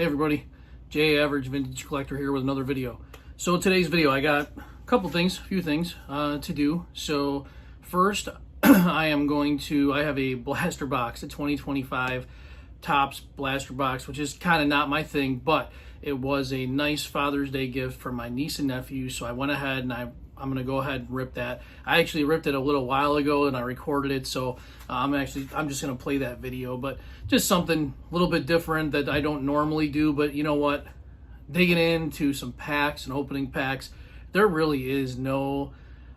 Hey everybody, Jay Average Vintage Collector here with another video. So today's video, I got a few things to do. So first, I have a blaster box, a 2025 Topps blaster box, which is kind of not my thing, but it was a nice Father's Day gift for my niece and nephew. So I went ahead and I'm going to go ahead and rip that. I actually ripped it a little while ago and I recorded it, so I'm just going to play that video, but just something a little bit different that I don't normally do. But you know what? Digging into some packs and opening packs, there really is no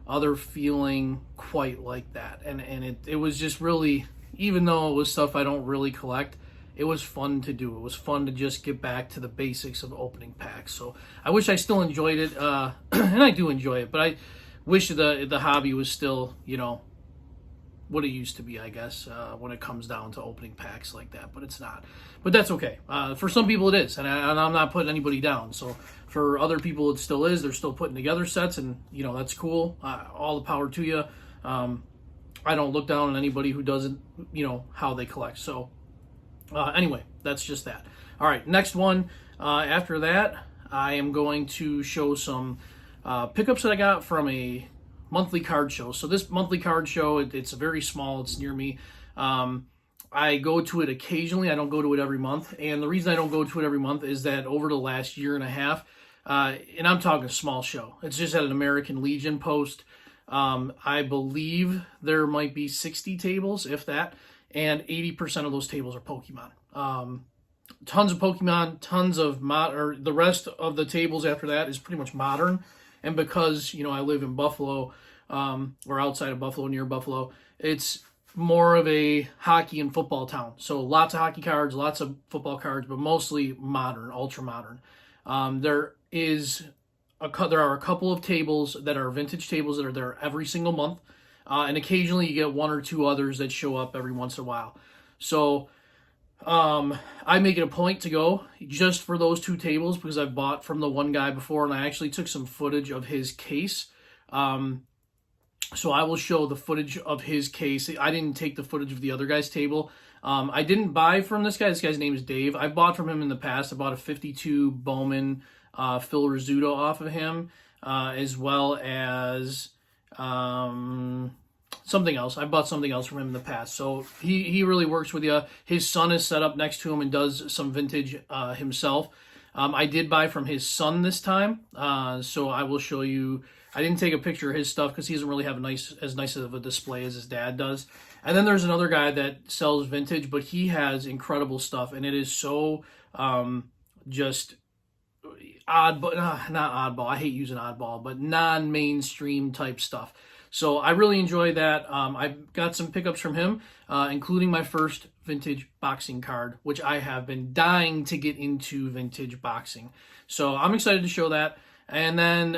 other feeling quite like that. And it was just really, even though it was stuff I don't really collect, it was fun to do. It was fun to just get back to the basics of opening packs. So I wish I still enjoyed it, and I do enjoy it, but I wish the hobby was still, what it used to be, I guess, when it comes down to opening packs like that, but it's not. But that's okay. For some people it is, and I'm not putting anybody down. So for other people it still is. They're still putting together sets, and, that's cool. All the power to you. I don't look down on anybody who doesn't, how they collect. So anyway, that's just that. All right, next one. After that, I am going to show some pickups that I got from a monthly card show. So this monthly card show, it's very small. It's near me. I go to it occasionally. I don't go to it every month. And the reason I don't go to it every month is that over the last year and a half, and I'm talking a small show. It's just at an American Legion post. I believe there might be 60 tables, if that. And 80% of those tables are Pokemon. Tons of Pokemon, tons of the rest of the tables after that is pretty much modern. And because, I live in Buffalo, or outside of Buffalo, near Buffalo, it's more of a hockey and football town. So lots of hockey cards, lots of football cards, but mostly modern, ultra modern. There are a couple of tables that are vintage tables that are there every single month. And occasionally you get one or two others that show up every once in a while. So I make it a point to go just for those two tables because I've bought from the one guy before, and I actually took some footage of his case. So I will show the footage of his case. I didn't take the footage of the other guy's table. I didn't buy from this guy. This guy's name is Dave. I bought from him in the past. I bought a 52 Bowman Phil Rizzuto off of him, as well as something else. I bought something else from him in the past. So he really works with you. His son is set up next to him and does some vintage himself. I did buy from his son this time. So I will show you. I didn't take a picture of his stuff because he doesn't really have as nice of a display as his dad does. And then there's another guy that sells vintage, but he has incredible stuff, and it is so just odd, but not oddball. I hate using oddball, but non-mainstream type stuff. So I really enjoy that. I got some pickups from him, including my first vintage boxing card, which I have been dying to get into vintage boxing. So I'm excited to show that. And then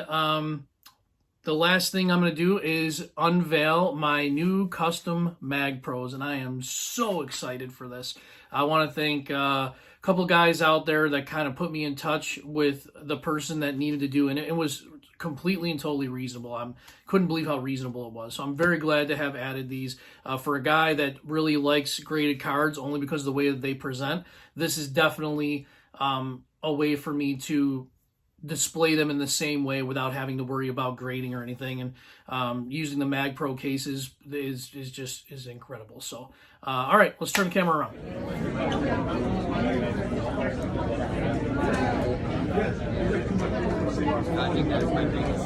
the last thing I'm going to do is unveil my new custom Magpros, and I am so excited for this. I want to thank a couple guys out there that kind of put me in touch with the person that needed to do, and it was completely and totally reasonable. I couldn't believe how reasonable it was. So I'm very glad to have added these. For a guy that really likes graded cards only because of the way that they present, this is definitely a way for me to display them in the same way without having to worry about grading or anything. And using the Magpro cases is incredible. So all right, let's turn the camera around. I think that's my biggest.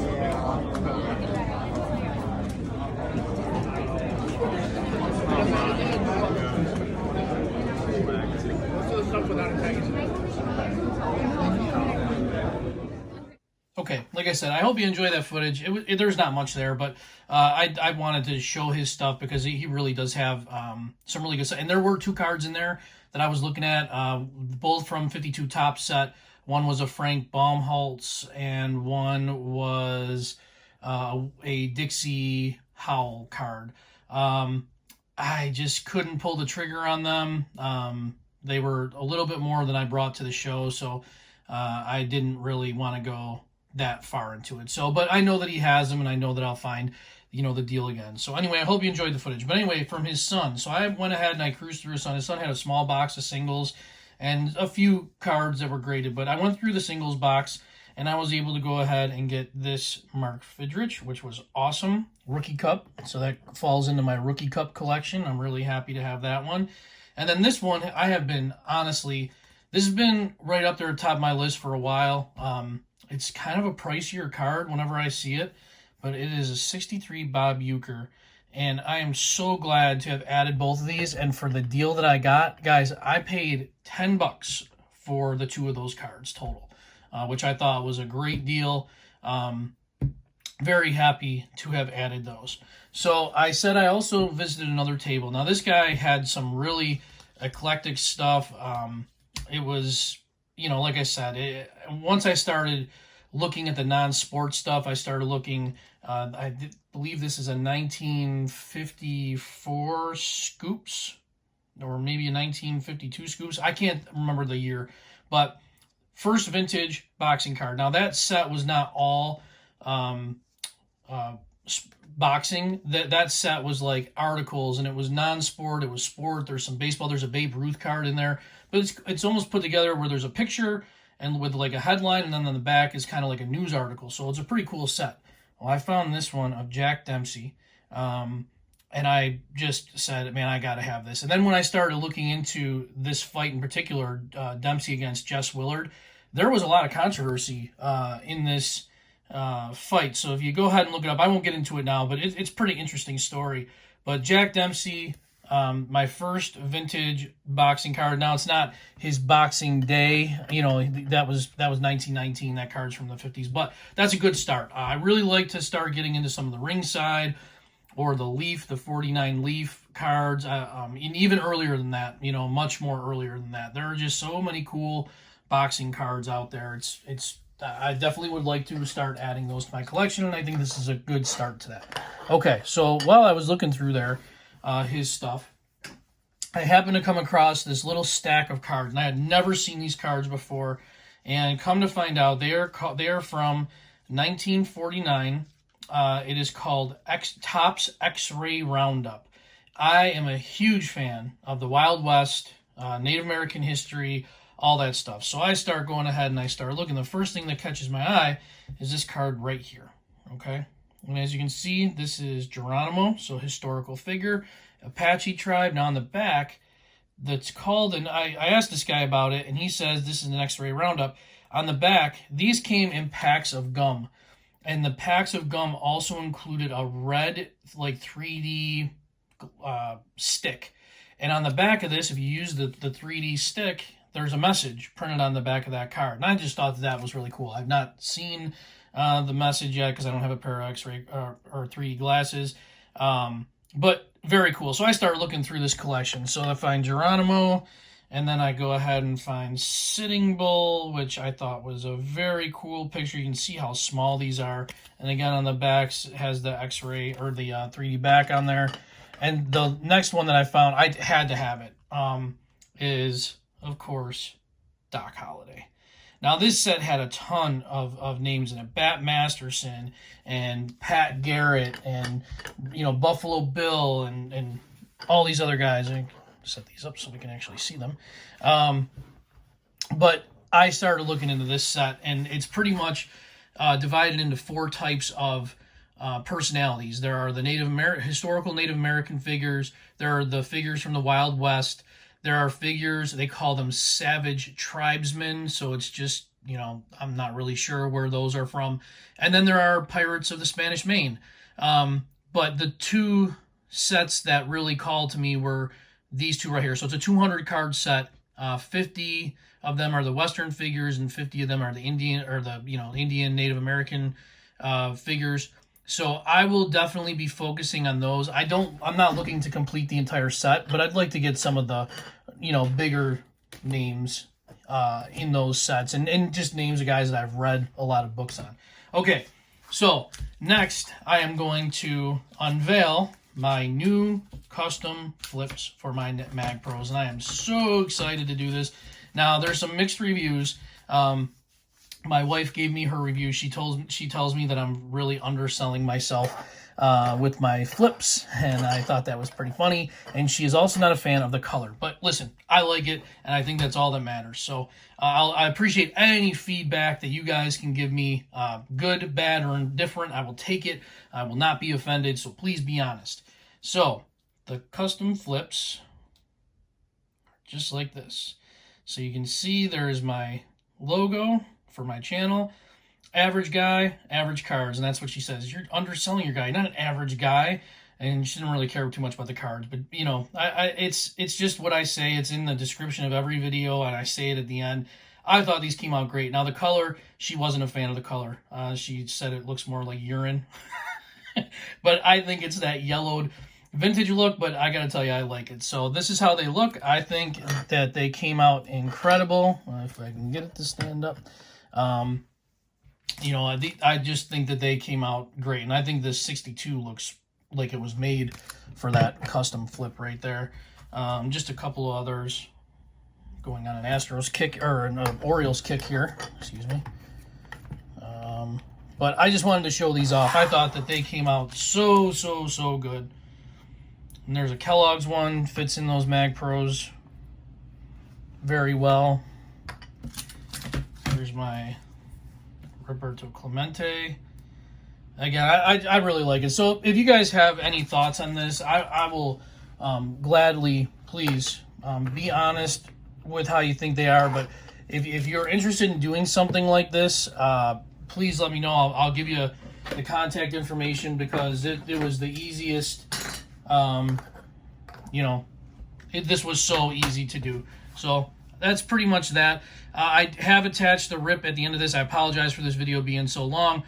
Okay, like I said, I hope you enjoy that footage. There's not much there, but I wanted to show his stuff because he really does have some really good stuff. And there were two cards in there that I was looking at, both from 52 Topps set. One was a Frank Baumholtz, and one was a Dixie Howell card. I just couldn't pull the trigger on them. They were a little bit more than I brought to the show, so I didn't really want to go that far into it. So, but I know that he has them, and I know that I'll find, the deal again. So anyway, I hope you enjoyed the footage. But anyway, from his son. So I went ahead and I cruised through his son. His son had a small box of singles. and a few cards that were graded. But I went through the singles box, and I was able to go ahead and get this Mark Fidrich, which was awesome. Rookie Cup, so that falls into my Rookie Cup collection. I'm really happy to have that one. And then this one, I have been, honestly, this has been right up there at the top of my list for a while. It's kind of a pricier card whenever I see it, but it is a 63 Bob Uecker. And I am so glad to have added both of these. And for the deal that I got, guys, I paid $10 for the two of those cards total. Which I thought was a great deal. Very happy to have added those. So I said I also visited another table. Now this guy had some really eclectic stuff. It was, like I said, once I started looking at the non-sport stuff, I started looking, I believe this is a 1954 Scoops, or maybe a 1952 Scoops. I can't remember the year, but first vintage boxing card. Now that set was not all boxing. That set was like articles, and it was non-sport, it was sport. There's some baseball. There's a Babe Ruth card in there, but it's almost put together where there's a picture and with like a headline, and then on the back is kind of like a news article. So it's a pretty cool set. Well, I found this one of Jack Dempsey, and I just said, man, I got to have this. And then when I started looking into this fight in particular, Dempsey against Jess Willard, there was a lot of controversy in this fight. So if you go ahead and look it up, I won't get into it now, but it's a pretty interesting story. But Jack Dempsey, my first vintage boxing card. Now, it's not his boxing day. That was 1919. That card's from the 50s. But that's a good start. I really like to start getting into some of the ringside or the Leaf, the 49 Leaf cards, and even earlier than that, much more earlier than that. There are just so many cool boxing cards out there. I definitely would like to start adding those to my collection, and I think this is a good start to that. Okay, so while I was looking through there, his stuff, I happened to come across this little stack of cards, and I had never seen these cards before, and come to find out, they are from 1949. It is called Topps X-Ray Roundup. I am a huge fan of the Wild West, Native American history, all that stuff. So I start going ahead and I start looking. The first thing that catches my eye is this card right here, okay? And as you can see, this is Geronimo, so historical figure, Apache tribe. Now on the back, that's called, and I asked this guy about it, and he says this is an X-Ray Roundup. On the back, these came in packs of gum. And the packs of gum also included a red, like 3D stick. And on the back of this, if you use the 3D stick, there's a message printed on the back of that card. And I just thought that was really cool. I've not seen the message yet because I don't have a pair of X-ray or 3D glasses. But very cool. So I start looking through this collection. So I find Geronimo, and then I go ahead and find Sitting Bull, which I thought was a very cool picture. You can see how small these are. And again, on the back has the X-ray or the 3D back on there. And the next one that I found, I had to have it, is, of course, Doc Holliday. Now, this set had a ton of names in it. Bat Masterson and Pat Garrett and, Buffalo Bill and all these other guys. I set these up so we can actually see them. But I started looking into this set, and it's pretty much divided into four types of personalities. There are the historical Native American figures. There are the figures from the Wild West. There are figures, they call them savage tribesmen, so it's just, I'm not really sure where those are from. And then there are pirates of the Spanish Main. But the two sets that really called to me were these two right here. So it's a 200 card set. 50 of them are the Western figures, and 50 of them are the Indian, or the Indian Native American figures. So I will definitely be focusing on those. I'm not looking to complete the entire set, but I'd like to get some of the, bigger names in those sets, and just names of guys that I've read a lot of books on. Okay, so next I am going to unveil my new custom flips for my Magpros, and I am so excited to do this. Now, there's some mixed reviews. My wife gave me her review. She tells me that I'm really underselling myself. with my flips, and I thought that was pretty funny. And she is also not a fan of the color. But listen, I like it, and I think that's all that matters. So I appreciate any feedback that you guys can give me, good, bad, or indifferent. I will take it. I will not be offended, so please be honest. So the custom flips are just like this. So you can see there's my logo for my channel. Average guy, average cards, and that's what she says. You're underselling your guy. You're not an average guy, and she didn't really care too much about the cards. But you know, it's just what I say. It's in the description of every video, and I say it at the end. I thought these came out great. Now the color, she wasn't a fan of the color. She said it looks more like urine, but I think it's that yellowed vintage look. But I gotta tell you, I like it. So this is how they look. I think that they came out incredible. If I can get it to stand up. You know, I just think that they came out great. And I think this 62 looks like it was made for that custom flip right there. Just a couple of others going on an Astros kick, or an Orioles kick here. Excuse me. But I just wanted to show these off. I thought that they came out so good. And there's a Kellogg's one. Fits in those Magpros very well. There's my Roberto Clemente. Again, I really like it. So if you guys have any thoughts on this, I will gladly, please, be honest with how you think they are. But if you're interested in doing something like this, please let me know. I'll give you the contact information, because it was the easiest. You know, this was so easy to do. So that's pretty much that. I have attached the rip at the end of this. I apologize for this video being so long.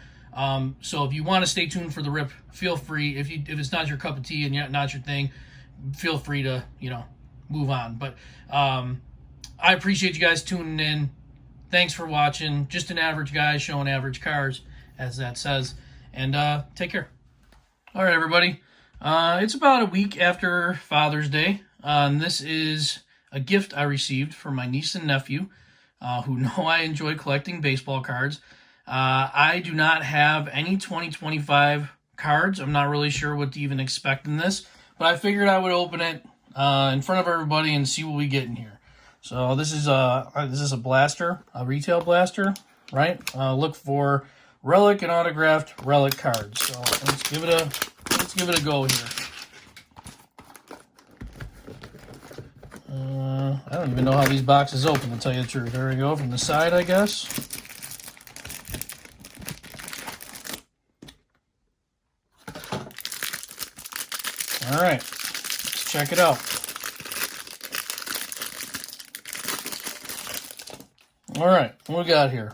So if you want to stay tuned for the rip, feel free. If it's not your cup of tea and not your thing, feel free to, you know, move on. But I appreciate you guys tuning in. Thanks for watching. Just an average guy showing average cars, as that says. And take care. All right, everybody. It's about a week after Father's Day. And this is a gift I received from my niece and nephew, who know I enjoy collecting baseball cards. I do not have any 2025 cards. I'm not really sure what to even expect in this, but I figured I would open it in front of everybody and see what we get in here. So this is a blaster, a retail blaster, right? Look for relic and autographed relic cards. So let's give it a go here. I don't even know how these boxes open, to tell you the truth. There we go, from the side, I guess. All right, let's check it out. All right, what we got here?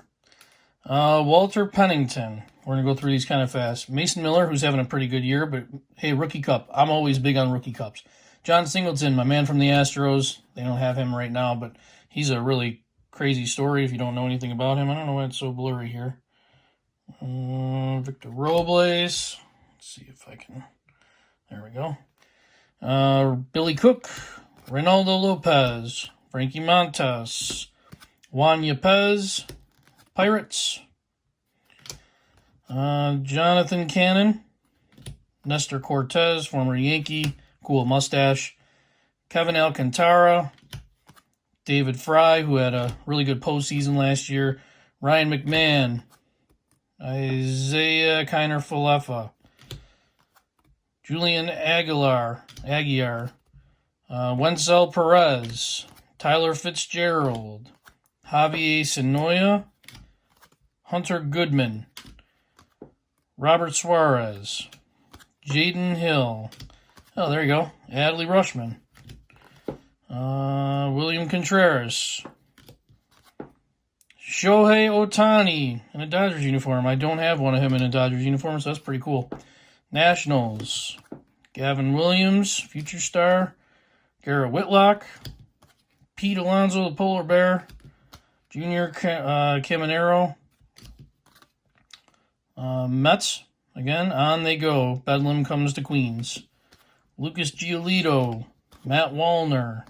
Walter Pennington. We're going to go through these kind of fast. Mason Miller, who's having a pretty good year, but hey, rookie cup. I'm always big on rookie cups. John Singleton, my man from the Astros. They don't have him right now, but he's a really crazy story if you don't know anything about him. I don't know why it's so blurry here. Victor Robles. Let's see if I can. There we go. Billy Cook, Reynaldo Lopez, Frankie Montas, Juan Yepez, Pirates. Jonathan Cannon, Nestor Cortez, former Yankee, cool mustache, Kevin Alcantara, David Fry, who had a really good postseason last year, Ryan McMahon, Isaiah Kiner-Falefa, Julian Aguilar, Wenzel Perez, Tyler Fitzgerald, Javier Sinoia, Hunter Goodman, Robert Suarez, Jaden Hill. Oh, there you go. Adley Rushman. William Contreras. Shohei Ohtani in a Dodgers uniform. I don't have one of him in a Dodgers uniform, so that's pretty cool. Nationals. Gavin Williams, future star. Garrett Whitlock. Pete Alonso, the polar bear. Junior Caminero. Mets. Again, on they go. Bedlam comes to Queens. Lucas Giolito. Matt Wallner.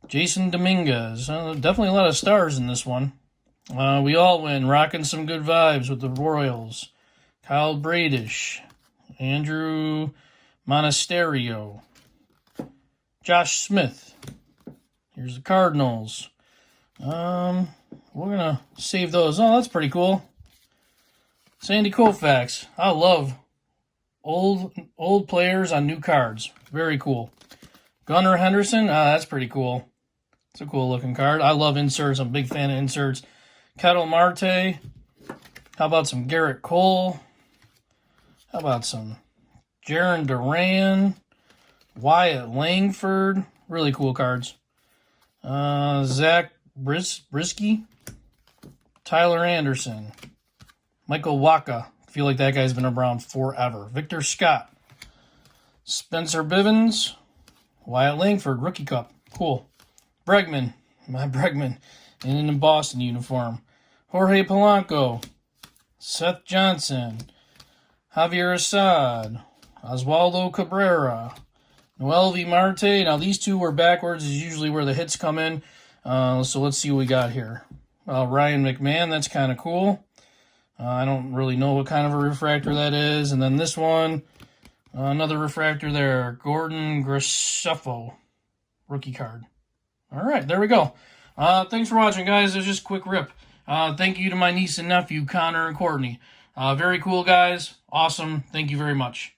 Jason Dominguez. Definitely a lot of stars in this one. We all win. Rocking some good vibes with the Royals. Kyle Bradish. Andrew Monasterio. Josh Smith. Here's the Cardinals. We're going to save those. Oh, that's pretty cool. Sandy Koufax. I love old players on new cards. Very cool. Gunnar Henderson. That's pretty cool. It's a cool looking card. I love inserts. I'm a big fan of inserts. Kettle Marte. How about some Garrett Cole? How about some Jaron Duran? Wyatt Langford. Really cool cards. Zach Brisky. Tyler Anderson. Michael Waka. I feel like that guy's been around forever. Victor Scott. Spencer Bivens. Wyatt Langford. Rookie Cup. Cool. Bregman. My Bregman. In a Boston uniform. Jorge Polanco. Seth Johnson. Javier Assad. Oswaldo Cabrera. Noel V. Marte. Now, these two were backwards. Is usually where the hits come in. So let's see what we got here. Ryan McMahon. That's kind of cool. I don't really know what kind of a refractor that is. And then this one, another refractor there. Gordon Graceffo. Rookie card. All right, there we go. Thanks for watching, guys. It was just a quick rip. Thank you to my niece and nephew, Connor and Courtney. Very cool, guys. Awesome. Thank you very much.